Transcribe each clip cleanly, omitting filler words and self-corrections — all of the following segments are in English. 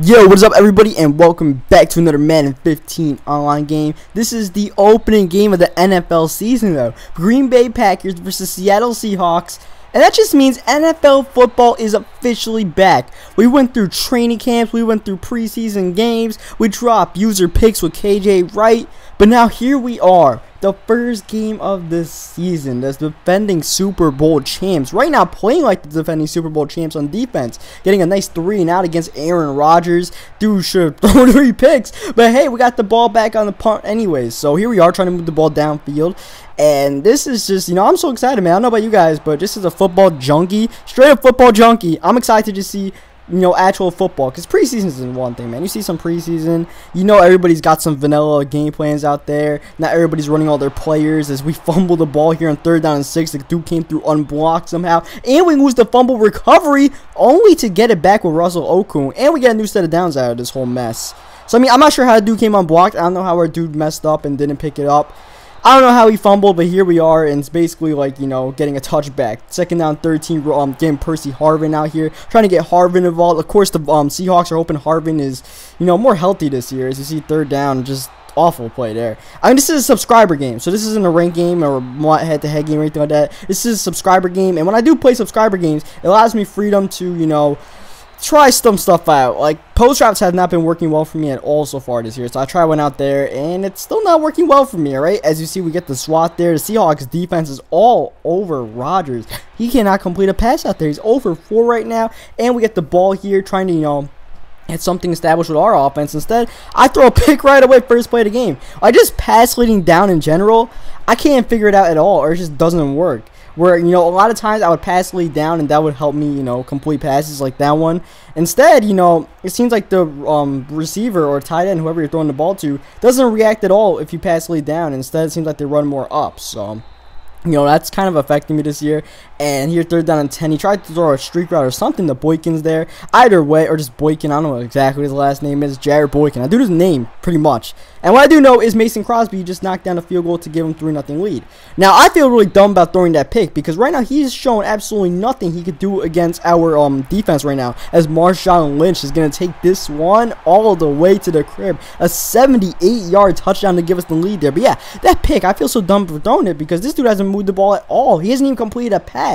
Yo, what is up everybody, and welcome back to another Madden 15 online game. This is the opening game of the NFL season though. Green Bay Packers versus Seattle Seahawks. And that just means NFL football is officially back. We went through training camps, we went through preseason games, we dropped user picks with KJ Wright, but now here we are. The first game of the season as defending Super Bowl champs. Right now playing like the defending Super Bowl champs on defense. Getting a nice 3 and out against Aaron Rodgers. Dude should have thrown 3 picks. But hey, we got the ball back on the punt anyways. So here we are trying to move the ball downfield. And this is just, I'm so excited, man. I don't know about you guys, but just as a football junkie, straight up football junkie, I'm excited to see actual football, because preseason is one thing, man. You see some preseason, everybody's got some vanilla game plans out there. Not everybody's running all their players. As we fumble the ball here on 3rd down and 6, the dude came through unblocked somehow, and we lose the fumble recovery only to get it back with Russell Okung, and we get a new set of downs out of this whole mess. So I'm not sure how the dude came unblocked. I don't know how our dude messed up and didn't pick it up. I don't know how he fumbled, but here we are, and it's basically like, getting a touchback. 2nd down, 13, getting Percy Harvin out here, trying to get Harvin involved. Of course, the Seahawks are hoping Harvin is, more healthy this year. As you see, 3rd down, just awful play there. I mean, this is a subscriber game, so this isn't a ranked game or head-to-head game or anything like that. This is a subscriber game, and when I do play subscriber games, it allows me freedom to, try some stuff out. Like, post routes have not been working well for me at all so far this year, so I one out there and it's still not working well for me. Alright, as you see, we get the swat there. The Seahawks defense is all over Rodgers. He cannot complete a pass out there. He's 0 for 4 right now, and we get the ball here trying to get something established with our offense. Instead, I throw a pick right away, first play of the game. I just pass leading down in general, I can't figure it out at all, or it just doesn't work. Where, a lot of times I would pass lead down and that would help me, complete passes like that one. Instead, it seems like the receiver or tight end, whoever you're throwing the ball to, doesn't react at all if you pass lead down. Instead, it seems like they run more up. So, that's kind of affecting me this year. And here, 3rd down and 10. He tried to throw a streak route or something to Boykins there. Either way, or just Boykin. I don't know exactly what his last name is. Jared Boykin. I do his name, pretty much. And what I do know is Mason Crosby just knocked down a field goal to give him 3-0 lead. Now, I feel really dumb about throwing that pick, because right now he's shown absolutely nothing he could do against our defense right now. As Marshawn Lynch is going to take this one all the way to the crib. A 78-yard touchdown to give us the lead there. But yeah, that pick, I feel so dumb for throwing it, because this dude hasn't moved the ball at all. He hasn't even completed a pass.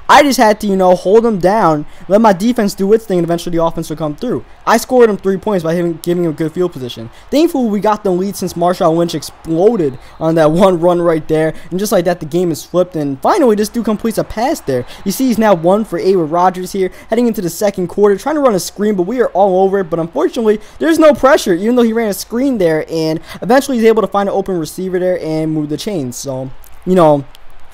I just had to, hold him down, let my defense do its thing, and eventually the offense will come through. I scored him 3 points by giving him good field position. Thankfully, we got the lead since Marshawn Lynch exploded on that one run right there, and just like that, the game is flipped, and finally, this dude completes a pass there. You see, he's now 1 for 8 with Rodgers here, heading into the 2nd quarter, trying to run a screen, but we are all over it. But unfortunately, there's no pressure, even though he ran a screen there, and eventually he's able to find an open receiver there and move the chains. So,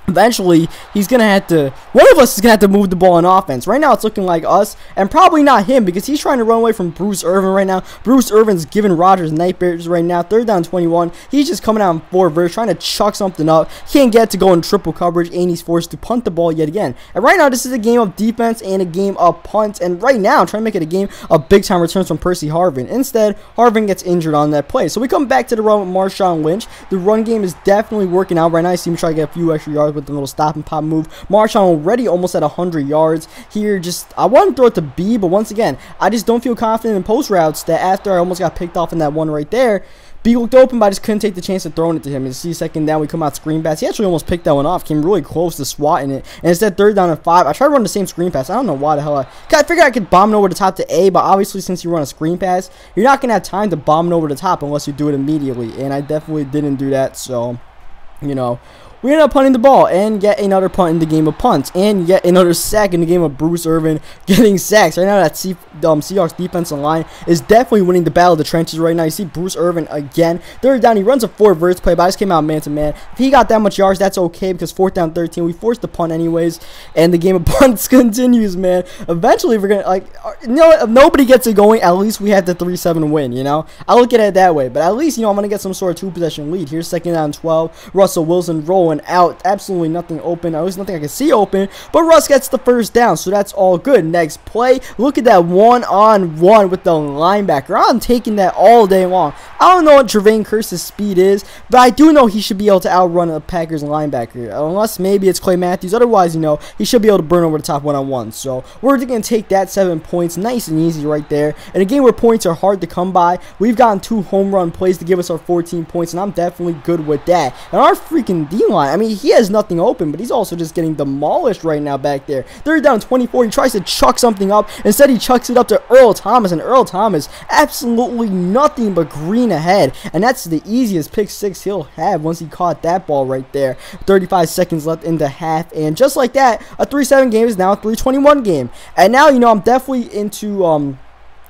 eventually, he's going to have to, one of us is going to have to move the ball on offense. Right now, it's looking like us, and probably not him, because he's trying to run away from Bruce Irvin right now. Bruce Irvin's giving Rodgers nightmares right now. 3rd down 21. He's just coming out in 4 verse, trying to chuck something up. Can't get to go in triple coverage, and he's forced to punt the ball yet again. And right now, this is a game of defense and a game of punts. And right now, I'm trying to make it a game of big-time returns from Percy Harvin. Instead, Harvin gets injured on that play. So we come back to the run with Marshawn Lynch. The run game is definitely working out right now. I see him try to get a few extra yards with the little stop and pop move. Marshawn already almost at 100 yards here. I want to throw it to B, but once again, I just don't feel confident in post routes, that after I almost got picked off in that one right there, B looked open, but I just couldn't take the chance of throwing it to him. You see, 2nd down, we come out screen pass. He actually almost picked that one off, came really close to swatting it, and instead 3rd down and 5. I tried to run the same screen pass. I don't know why the hell I figured I could bomb it over the top to A, but obviously since you run a screen pass, you're not going to have time to bomb it over the top unless you do it immediately, and I definitely didn't do that. So, we ended up punting the ball, and yet another punt in the game of punts, and yet another sack in the game of Bruce Irvin getting sacks. Right now, that Seahawks defensive line is definitely winning the battle of the trenches right now. You see Bruce Irvin again. 3rd down, he runs a 4 verse play, but I just came out man-to-man. If he got that much yards, that's okay, because 4th down 13, we forced the punt anyways, and the game of punts continues, man. Eventually, we're going to, if nobody gets it going, at least we had the 3-7 win, I look at it that way, but at least, I'm going to get some sort of 2-possession lead. Here's 2nd down 12, Russell Wilson rolling out, absolutely nothing open. At least nothing I can see open, but Russ gets the 1st down, so that's all good. Next play, look at that one-on-one with the linebacker. I'm taking that all day long. I don't know what Jermaine Kearse's speed is, but I do know he should be able to outrun a Packers linebacker, unless maybe it's Clay Matthews. Otherwise, you know, he should be able to burn over the top one-on-one. So we're going to take that 7 points, nice and easy right there. In a game where points are hard to come by, we've gotten 2 home run plays to give us our 14 points, and I'm definitely good with that. And our freaking D-line, I mean, he has nothing open, but he's also just getting demolished right now back there. Third down 24, he tries to chuck something up. Instead, he chucks it up to Earl Thomas, and Earl Thomas, absolutely nothing but green ahead. And that's the easiest pick 6 he'll have once he caught that ball right there. 35 seconds left in the half, and just like that, a 3-7 game is now a 3-21 game. And now, you know, I'm definitely into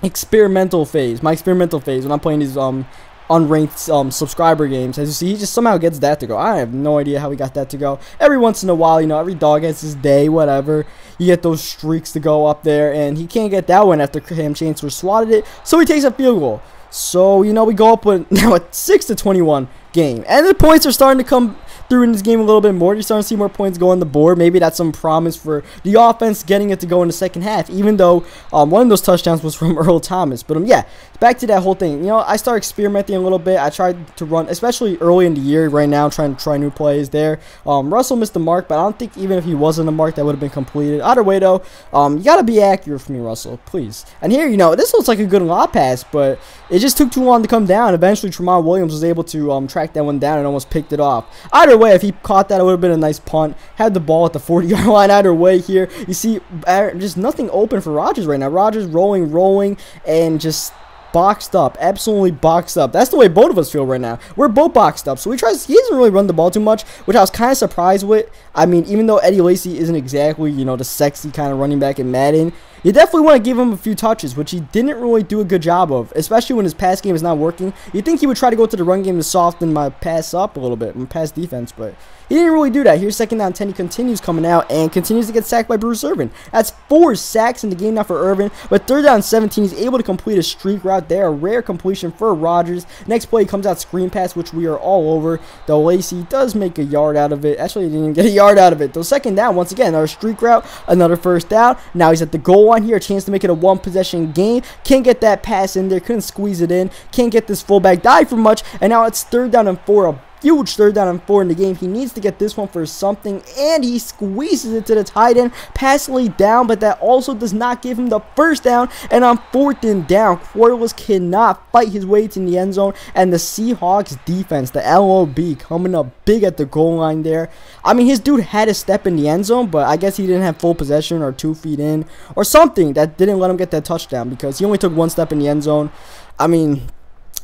experimental phase, my experimental phase when I'm playing these unranked subscriber games. As you see, he just somehow gets that to go. I have no idea how he got that to go. Every once in a while, you know, every dog has his day, whatever. You get those streaks to go up there, and he can't get that one after Cam Chancellor swatted it, so he takes a field goal. So, you know, we go up with now a 6-21 game, and the points are starting to come through in this game a little bit more. You're starting to see more points go on the board. Maybe that's some promise for the offense getting it to go in the second half, even though one of those touchdowns was from Earl Thomas. But yeah, back to that whole thing. You know, I started experimenting a little bit. I tried to run, especially early in the year right now, trying to try new plays there. Russell missed the mark, but I don't think even if he wasn't the mark, that would have been completed. Either way, though, you got to be accurate for me, Russell, please. And here, you know, this looks like a good lob pass, but it just took too long to come down. Eventually, Tramon Williams was able to track that one down and almost picked it off. Either way, if he caught that, it would have been a nice punt. Had the ball at the 40-yard line. Either way here, you see just nothing open for Rodgers right now. Rodgers rolling, and just boxed up, absolutely boxed up. That's the way both of us feel right now. We're both boxed up. So he doesn't really run the ball too much, which I was kind of surprised with. I mean, even though Eddie Lacy isn't exactly, you know, the sexy kind of running back in Madden, you definitely want to give him a few touches, which he didn't really do a good job of, especially when his pass game is not working. You'd think he would try to go to the run game to soften my pass up a little bit, my pass defense, but he didn't really do that. Here's second down 10. He continues coming out and continues to get sacked by Bruce Irvin. That's 4 sacks in the game now for Irvin, but third down 17, he's able to complete a streak route there, a rare completion for Rodgers. Next play, he comes out screen pass, which we are all over. Though Lacy does make a yard out of it. Actually, he didn't even get a yard out of it. Though second down, once again, another streak route, another first down. Now he's at the goal line here, a chance to make it a 1-possession game. Can't get that pass in there, couldn't squeeze it in. Can't get this fullback dive for much, and now it's third down and 4, a huge third down and 4 in the game. He needs to get this one for something, and he squeezes it to the tight end, passingly down, but that also does not give him the first down. And on 4th and down, Quarles cannot fight his way to the end zone, and the Seahawks defense, the LOB, coming up big at the goal line there. I mean, his dude had a step in the end zone, but I guess he didn't have full possession or 2 feet in or something that didn't let him get that touchdown, because he only took 1 step in the end zone. I mean,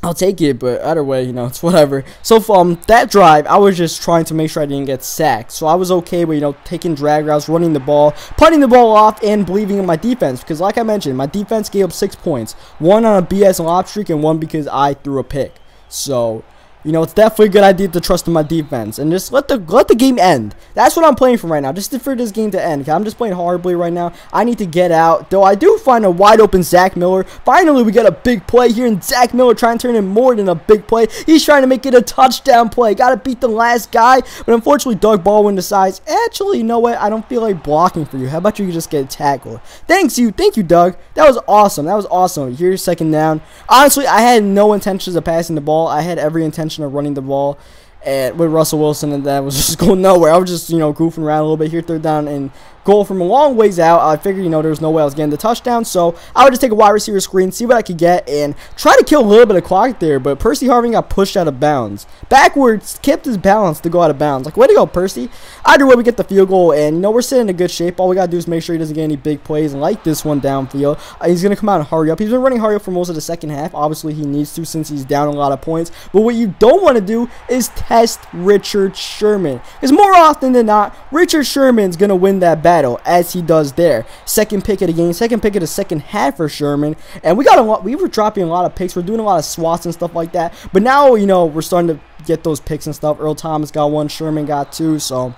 I'll take it, but either way, you know, it's whatever. So from that drive, I was just trying to make sure I didn't get sacked. So I was okay with, you know, taking drag routes, running the ball, punting the ball off, and believing in my defense. Because like I mentioned, my defense gave up 6 points. 1 on a BS lob streak, and 1 because I threw a pick. So, you know, it's definitely a good idea to trust in my defense and just let the game end. That's what I'm playing for right now, just for this game to end. I'm just playing horribly right now. I need to get out, though I do find a wide open Zach Miller. Finally, we get a big play here, and Zach Miller trying to turn it more than a big play. He's trying to make it a touchdown play. Got to beat the last guy, but unfortunately, Doug Baldwin decides, actually, you know what? I don't feel like blocking for you. How about you just get tackled? Thank you, Doug. That was awesome. That was awesome. Here's second down. Honestly, I had no intentions of passing the ball. I had every intention of running the ball with Russell Wilson, and that was just going nowhere. I was just, you know, goofing around a little bit here. Third down and goal from a long ways out. I figured, you know, there was no way I was getting the touchdown, so I would just take a wide receiver screen, see what I could get, and try to kill a little bit of clock there, but Percy Harvin got pushed out of bounds. Backwards, kept his balance to go out of bounds. Like, way to go, Percy. Either way, we get the field goal, and, you know, we're sitting in good shape. All we got to do is make sure he doesn't get any big plays, like this one downfield. He's going to come out and hurry up. He's been running hurry up for most of the second half. Obviously, he needs to since he's down a lot of points, but what you don't want to do is test Richard Sherman, because more often than not, Richard Sherman's going to win that battle, as he does there. Second pick of the game, second pick of the second half for Sherman, and we got a lot. We were dropping a lot of picks. We're doing a lot of swats and stuff like that, but now, you know, we're starting to get those picks and stuff. Earl Thomas got 1, Sherman got 2, so,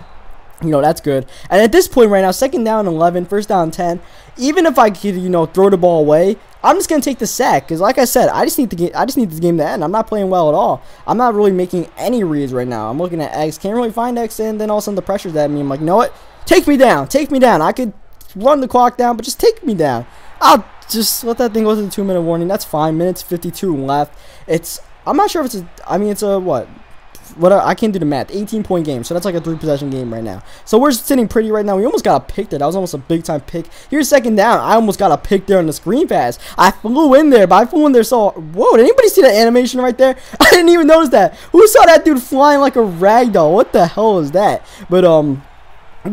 you know, that's good. And at this point right now, second down 11, first down 10, even if I could, you know, throw the ball away, I'm just going to take the sack, because like I said, I just need this game to end. I'm not playing well at all. I'm not really making any reads right now. I'm looking at X, can't really find X, and then all of a sudden the pressure's at me. I'm like, you know what? Take me down. Take me down. I could run the clock down, but just take me down. I'll just let that thing go to the 2-minute warning. That's fine. Minutes 52 left. It's I'm not sure if it's a, I mean, it's a, what? I can't do the math. 18-point game, so that's like a 3-possession game right now. So we're sitting pretty right now. We almost got a pick there. That was almost a big-time pick. Here's second down. I almost got a pick there on the screen pass. I flew in there, but I flew in there so... Whoa, did anybody see that animation right there? I didn't even notice that. Who saw that dude flying like a ragdoll? What the hell is that? But,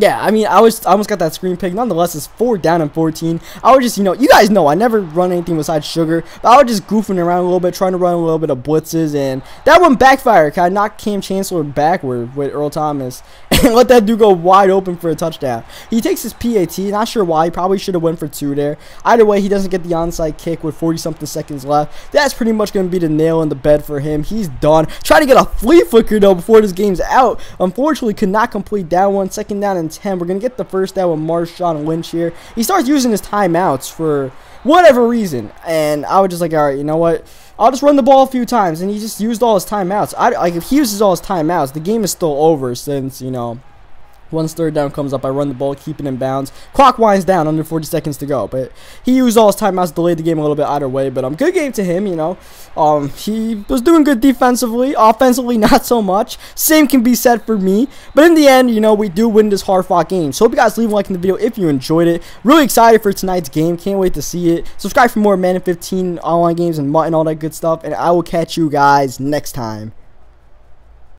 yeah, I mean, I almost got that screen pick. Nonetheless, it's 4th down and 14. I was just, you know, you guys know I never run anything besides sugar. But I was just goofing around a little bit, trying to run a little bit of blitzes, and that one backfired. I knocked Cam Chancellor backward with Earl Thomas and let that dude go wide open for a touchdown. He takes his PAT. Not sure why. He probably should have went for 2 there. Either way, he doesn't get the onside kick with 40-something seconds left. That's pretty much going to be the nail in the bed for him. He's done. Trying to get a flea flicker, though, before this game's out. Unfortunately, could not complete that one. 2nd down and 10. We're going to get the first down with Marshawn Lynch here. He starts using his timeouts for whatever reason. And I was just like, all right, you know what? I'll just run the ball a few times. And he just used all his timeouts. Like, if he uses all his timeouts, the game is still over since, you know, once 3rd down comes up, I run the ball, keep it in bounds. Clock winds down, under 40 seconds to go. But he used all his timeouts, delayed the game a little bit either way. But good game to him, you know. He was doing good defensively. Offensively, not so much. Same can be said for me. But in the end, you know, we do win this hard-fought game. So hope you guys leave a like in the video if you enjoyed it. Really excited for tonight's game. Can't wait to see it. Subscribe for more Madden 15 online games and all that good stuff. And I will catch you guys next time.